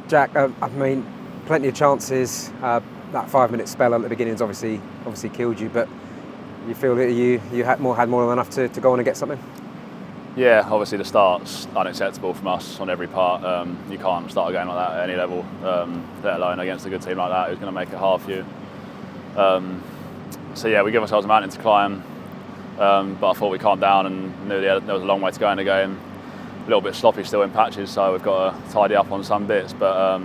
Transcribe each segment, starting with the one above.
Jack, I mean, plenty of chances. That 5-minute spell at the beginning has obviously killed you, but you feel that you had more than enough to go on and get something? Yeah, obviously the start's unacceptable from us on every part. You can't start a game like that at any level, let alone against a good team like that who's going to make it hard for you. So yeah, we give ourselves a mountain to climb, but I thought we calmed down and knew there was a long way to go in the game. A little bit sloppy still in patches, so we've got to tidy up on some bits, but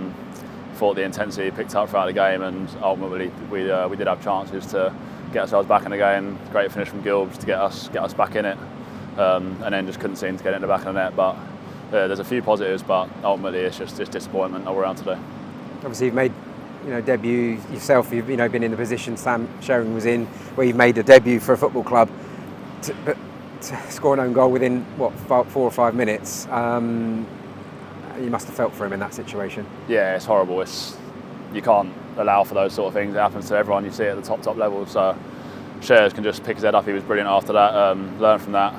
thought the intensity picked up throughout the game, and ultimately we did have chances to get ourselves back in the game. Great finish from Gilbs to get us back in it. And then just couldn't seem to get it in the back of the net. But there's a few positives, but ultimately it's just disappointment all around today. Obviously, you've made debut yourself. You've been in the position Sam Sherring was in, where you've made a debut for a football club, but to score an own goal within 4 or 5 minutes. You must have felt for him in that situation. Yeah, it's horrible. You can't allow for those sort of things. It happens to everyone you see at the top level. So Shares can just pick his head up. He was brilliant after that. Learn from that.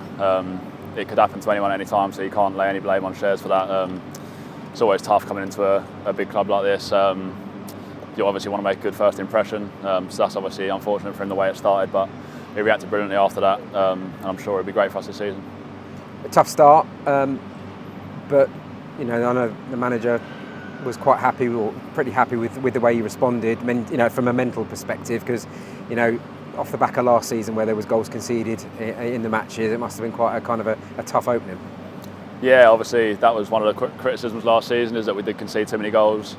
It could happen to anyone at any time, so you can't lay any blame on Shares for that. It's always tough coming into a big club like this. You obviously want to make a good first impression, so that's obviously unfortunate for him the way it started, but he reacted brilliantly after that, and I'm sure it'll be great for us this season. A tough start, but I know the manager was quite happy, or pretty happy with the way he responded. From a mental perspective, because off the back of last season where there was goals conceded in the matches, it must have been quite a tough opening. Yeah, obviously that was one of the criticisms last season, is that we did concede too many goals,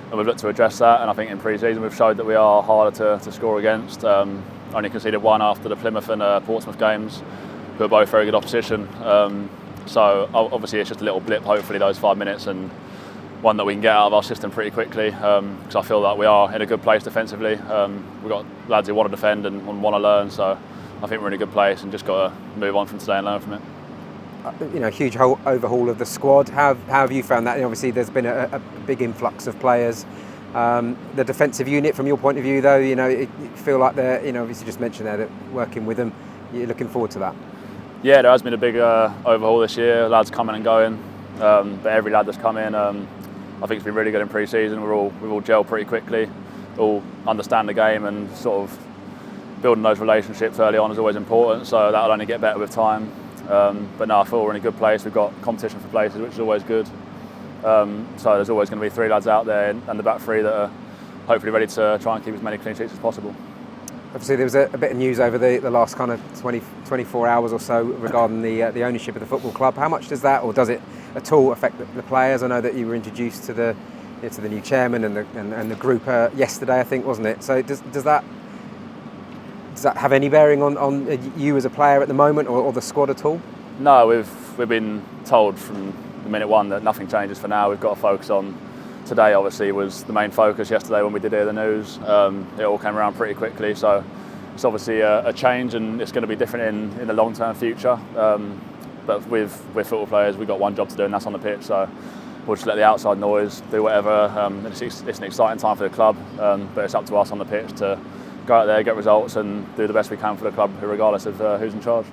and we've looked to address that. And I think in pre-season we've showed that we are harder to score against. Only conceded one after the Plymouth and Portsmouth games, who are both very good opposition. So obviously it's just a little blip, hopefully those 5 minutes, and one that we can get out of our system pretty quickly, because I feel that we are in a good place defensively. We've got lads who want to defend and want to learn, so I think we're in a good place and just got to move on from today and learn from it. Huge overhaul of the squad. How have you found that? And obviously there's been a big influx of players. The defensive unit, from your point of view, though, you feel like they're, obviously just mentioned there that working with them, you're looking forward to that. Yeah, there has been a big overhaul this year. Lads coming and going, but every lad that's come in, I think it's been really good in pre-season. We've all gelled pretty quickly, all understand the game, and sort of building those relationships early on is always important. So that'll only get better with time. But no, I feel we're in a good place. We've got competition for places, which is always good. So there's always going to be 3 lads out there and the back 3 that are hopefully ready to try and keep as many clean sheets as possible. Obviously there was a bit of news over the last 24 hours or so regarding the ownership of the football club. How much does that, or does it at all, affect the players? I know that you were introduced to the new chairman and the group yesterday, I think, wasn't it? So does that have any bearing on you as a player at the moment, or the squad at all? No, we've been told from the minute one that nothing changes for now. We've got to focus on today. Obviously was the main focus yesterday when we did hear the news. It all came around pretty quickly, so it's obviously a change, and it's going to be different in the long-term future. But with football players, we've got one job to do, and that's on the pitch. So we'll just let the outside noise do whatever. It's an exciting time for the club, but it's up to us on the pitch to go out there, get results, and do the best we can for the club, regardless of who's in charge.